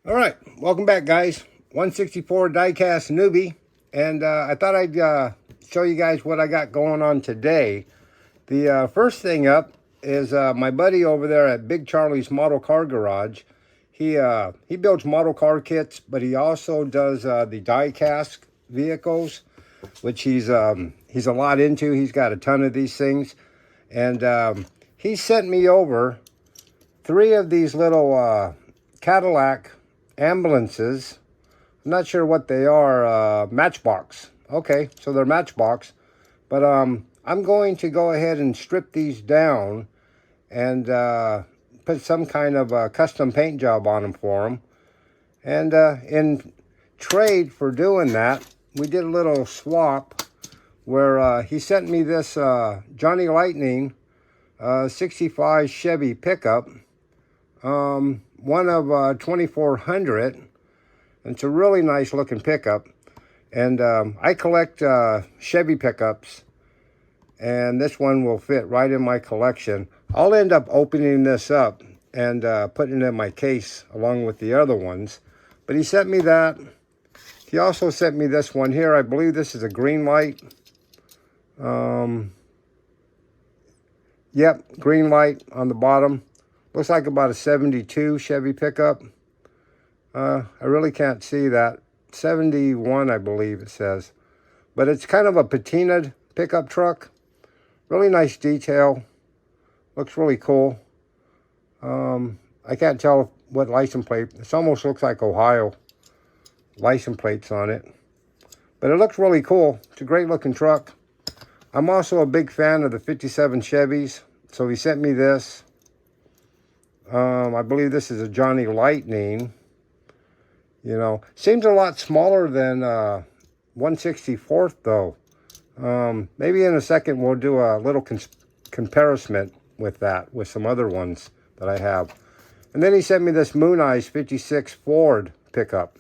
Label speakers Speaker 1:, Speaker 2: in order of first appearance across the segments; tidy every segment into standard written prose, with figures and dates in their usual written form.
Speaker 1: All right, welcome back, guys. 164 diecast newbie, and I thought I'd show you guys what I got going on today. The first thing up is my buddy over there at Big Charlie's Model Car Garage. He builds model car kits, but he also does the diecast vehicles, which he's a lot into. He's got a ton of these things, and he sent me over 3 of these little Cadillac ambulances. I'm not sure what they are. Matchbox. Okay, so they're Matchbox, but I'm going to go ahead and strip these down and put some kind of custom paint job on them for them. And in trade for doing that, we did a little swap where he sent me this Johnny Lightning 65 Chevy pickup. One of 2400. It's a really nice looking pickup, and I collect Chevy pickups, and this one will fit right in my collection. I'll end up opening this up and putting it in my case along with the other ones, but he sent me that. He also sent me this one here. I believe this is a green light. Yep, green light on the bottom. Looks like about a 72 Chevy pickup. I really can't see that. 71, I believe it says. But it's kind of a patinaed pickup truck. Really nice detail. Looks really cool. I can't tell what license plate. It almost looks like Ohio license plates on it. But it looks really cool. It's a great looking truck. I'm also a big fan of the 57 Chevys. So he sent me this. I believe this is a Johnny Lightning. You know, seems a lot smaller than 164th though. Maybe in a second we'll do a little comparison with that, with some other ones that I have. And then he sent me this Moon Eyes 56 Ford pickup.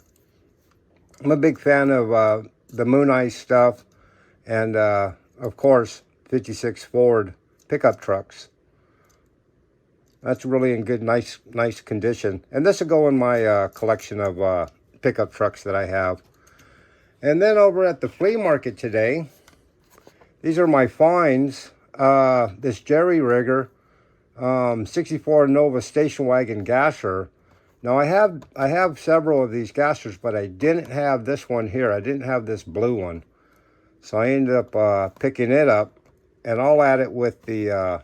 Speaker 1: I'm a big fan of the Moon Eyes stuff, and of course 56 Ford pickup trucks. That's really in good, nice condition. And this will go in my collection of pickup trucks that I have. And then over at the flea market today, these are my finds. This Jerry Rigger 64 Nova station wagon gasser. Now I have several of these gassers, but I didn't have this one here. I didn't have this blue one. So I ended up picking it up, and I'll add it with the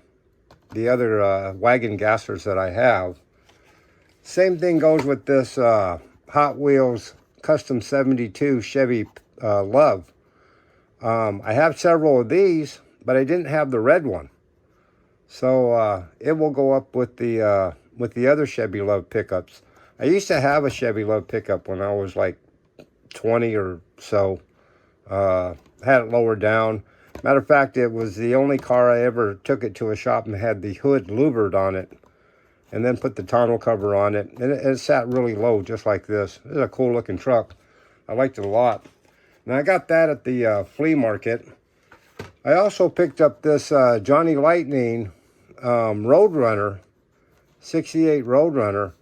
Speaker 1: other wagon gassers that I have. Same thing goes with this Hot Wheels Custom 72 Chevy Love. I have several of these, but I didn't have the red one. So it will go up with the other Chevy Love pickups. I used to have a Chevy Love pickup when I was like 20 or so. Had it lowered down. Matter of fact, it was the only car I ever took it to a shop and had the hood louvered on it, and then put the tonneau cover on it. And it sat really low, just like this. It's a cool looking truck. I liked it a lot. And I got that at the flea market. I also picked up this Johnny Lightning Roadrunner, 68 Roadrunner.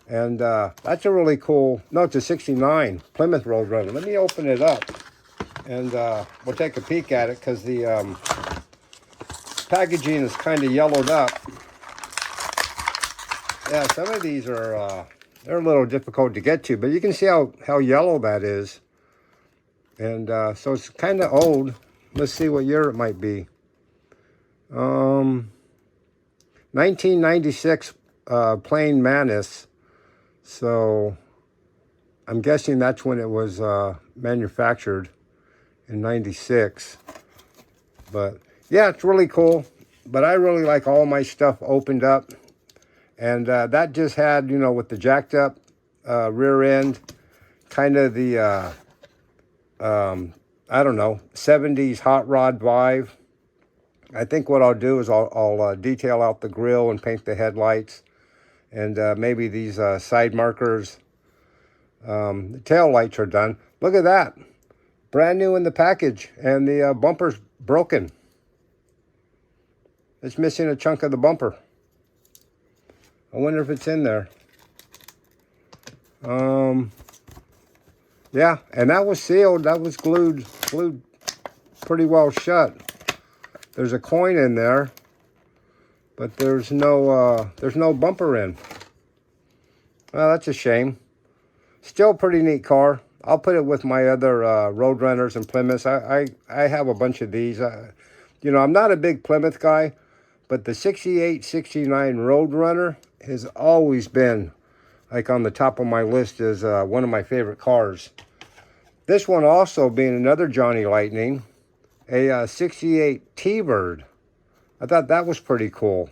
Speaker 1: And that's a really cool, no, it's a 69 Plymouth Roadrunner. Let me open it up, and we'll take a peek at it, because the packaging is kind of yellowed up. Yeah, some of these are they're a little difficult to get to, but you can see how yellow that is. And so it's kind of old. Let's see what year it might be. 1996 Plain Manus. So I'm guessing that's when it was manufactured, in 96. But yeah, it's really cool. But I really like all my stuff opened up. And that just had, you know, with the jacked up rear end, kind of the, I don't know, 70s hot rod vibe. I think what I'll do is I'll detail out the grill and paint the headlights. And maybe these side markers. The tail lights are done. Look at that. Brand new in the package. And the bumper's broken. It's missing a chunk of the bumper. I wonder if it's in there. Yeah, and that was sealed. That was glued pretty well shut. There's a coin in there, but there's no bumper in. Well, that's a shame. Still a pretty neat car. I'll put it with my other Roadrunners and Plymouths. I have a bunch of these. You know, I'm not a big Plymouth guy, but the 68, 69 Roadrunner has always been like on the top of my list as one of my favorite cars. This one also being another Johnny Lightning, a 68 T-Bird. I thought that was pretty cool.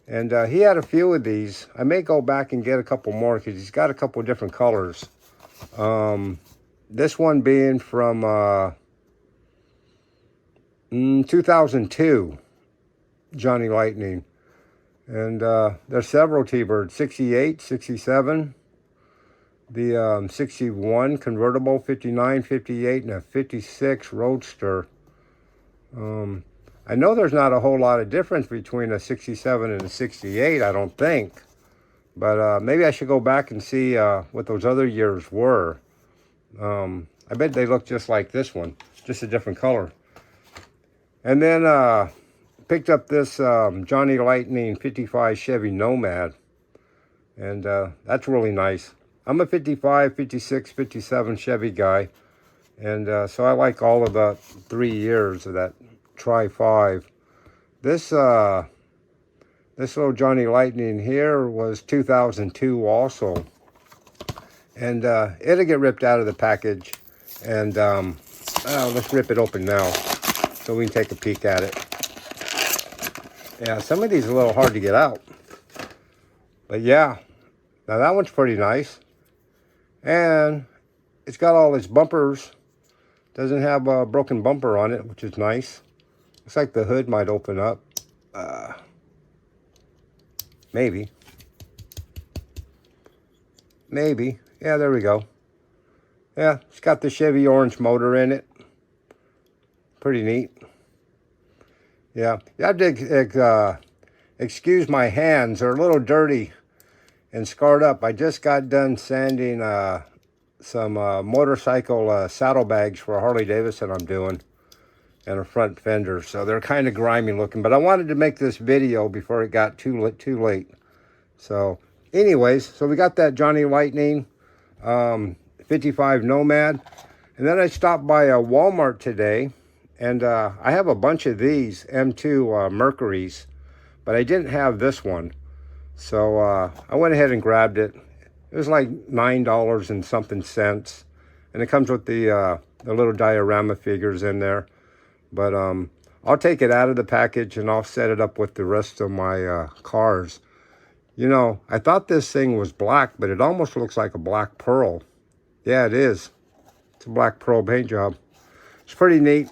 Speaker 1: And he had a few of these. I may go back and get a couple more because he's got a couple different colors. This one being from 2002, Johnny Lightning. And there's several T-Birds, 68, 67, the 61 convertible, 59, 58, and a 56 Roadster. I know there's not a whole lot of difference between a 67 and a 68, I don't think. But maybe I should go back and see what those other years were. I bet they look just like this one, just a different color. And then picked up this Johnny Lightning 55 Chevy Nomad. And that's really nice. I'm a 55, 56, 57 Chevy guy. And so I like all of the 3 years of that Tri-5. This little Johnny Lightning here was 2002 also. And it'll get ripped out of the package. And let's rip it open now so we can take a peek at it. Yeah, some of these are a little hard to get out. But yeah, now that one's pretty nice. And it's got all its bumpers. Doesn't have a broken bumper on it, which is nice. Looks like the hood might open up. Maybe. Maybe. Yeah, there we go. Yeah, it's got the Chevy orange motor in it. Pretty neat. Yeah, you have to excuse my hands. They're a little dirty and scarred up. I just got done sanding some motorcycle saddlebags for a Harley Davidson I'm doing. And a front fender, so they're kind of grimy looking. But I wanted to make this video before it got too late. So, anyways, so we got that Johnny Lightning 55 Nomad. And then I stopped by a Walmart today. And I have a bunch of these M2 Mercuries. But I didn't have this one. So I went ahead and grabbed it. It was like $9 and something cents. And it comes with the little diorama figures in there. But I'll take it out of the package and I'll set it up with the rest of my cars. You know, I thought this thing was black, but it almost looks like a black pearl. Yeah, it is. It's a black pearl paint job. It's pretty neat.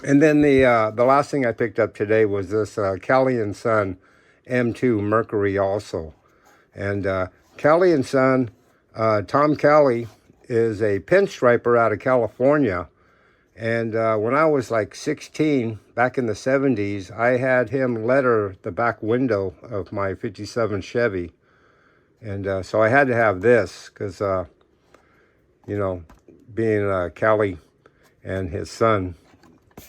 Speaker 1: And then the last thing I picked up today was this Kelly & Son M2 Mercury also. And Kelly & Son, Tom Kelly is a pinstriper out of California. And when I was like 16, back in the 70s, I had him letter the back window of my 57 Chevy. And so I had to have this because, you know, being Kelly and his son,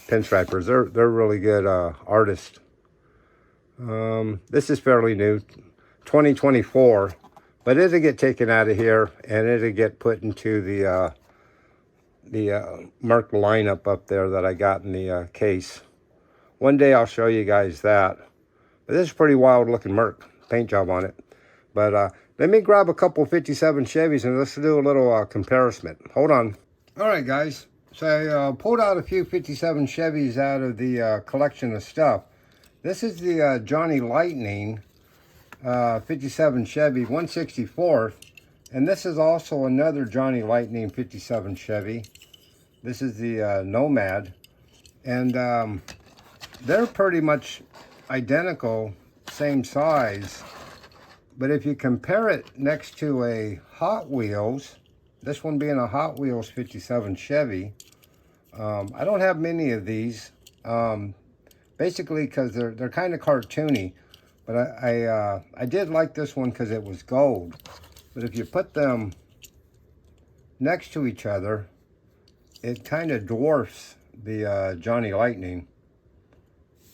Speaker 1: pinstripers, they're really good artists. This is fairly new, 2024, but it'll get taken out of here and it'll get put into the Merc lineup up there that I got in the case. One day I'll show you guys that. But this is pretty wild looking Merc paint job on it. But let me grab a couple 57 Chevys and let's do a little comparison. Hold on. All right, guys. So I pulled out a few 57 Chevys out of the collection of stuff. This is the Johnny Lightning 57 Chevy 164th. And this is also another Johnny Lightning 57 Chevy. This is the Nomad. And they're pretty much identical, same size. But if you compare it next to a Hot Wheels, this one being a Hot Wheels 57 Chevy, I don't have many of these, basically because they're kind of cartoony. But I did like this one because it was gold. But if you put them next to each other, it kind of dwarfs the Johnny Lightning.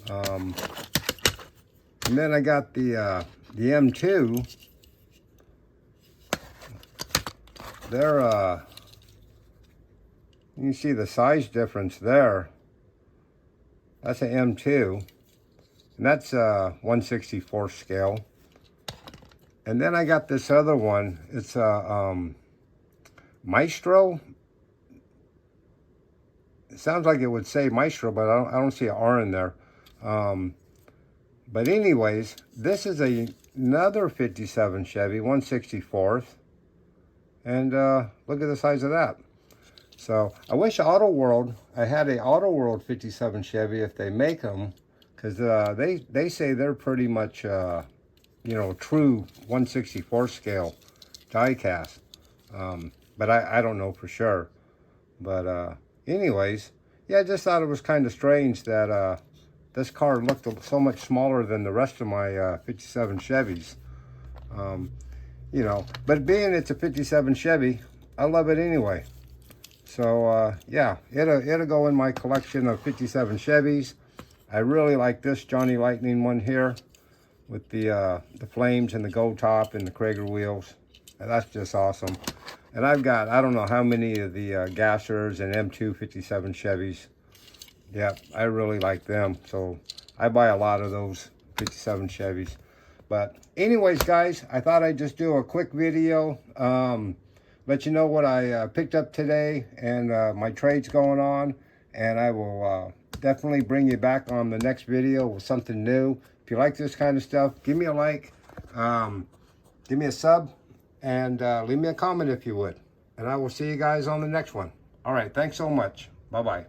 Speaker 1: And then I got the M2. They're you can see the size difference there. That's an M2, and that's 1/64 scale. And then I got this other one. It's a Maestro. It sounds like it would say Maestro, but I don't see an R in there. But anyways, this is another 57 Chevy, 1/64th. And look at the size of that. So I wish Auto World, I had a Auto World 57 Chevy if they make them, because they say they're pretty much, you know, true 1/64 scale die cast. But I don't know for sure. But anyways, yeah, I just thought it was kind of strange that this car looked so much smaller than the rest of my 57 Chevys. You know, but being it's a 57 Chevy, I love it anyway. So yeah, it'll go in my collection of 57 Chevys. I really like this Johnny Lightning one here with the flames and the gold top and the Krager wheels. And that's just awesome. And I've got, I don't know how many of the Gassers and M2 57 Chevys. Yeah, I really like them. So I buy a lot of those 57 Chevys. But anyways, guys, I thought I'd just do a quick video. Let you know what I picked up today and my trades going on. And I will definitely bring you back on the next video with something new. If you like this kind of stuff, give me a like, give me a sub, and leave me a comment if you would. And I will see you guys on the next one. All right, thanks so much. Bye-bye.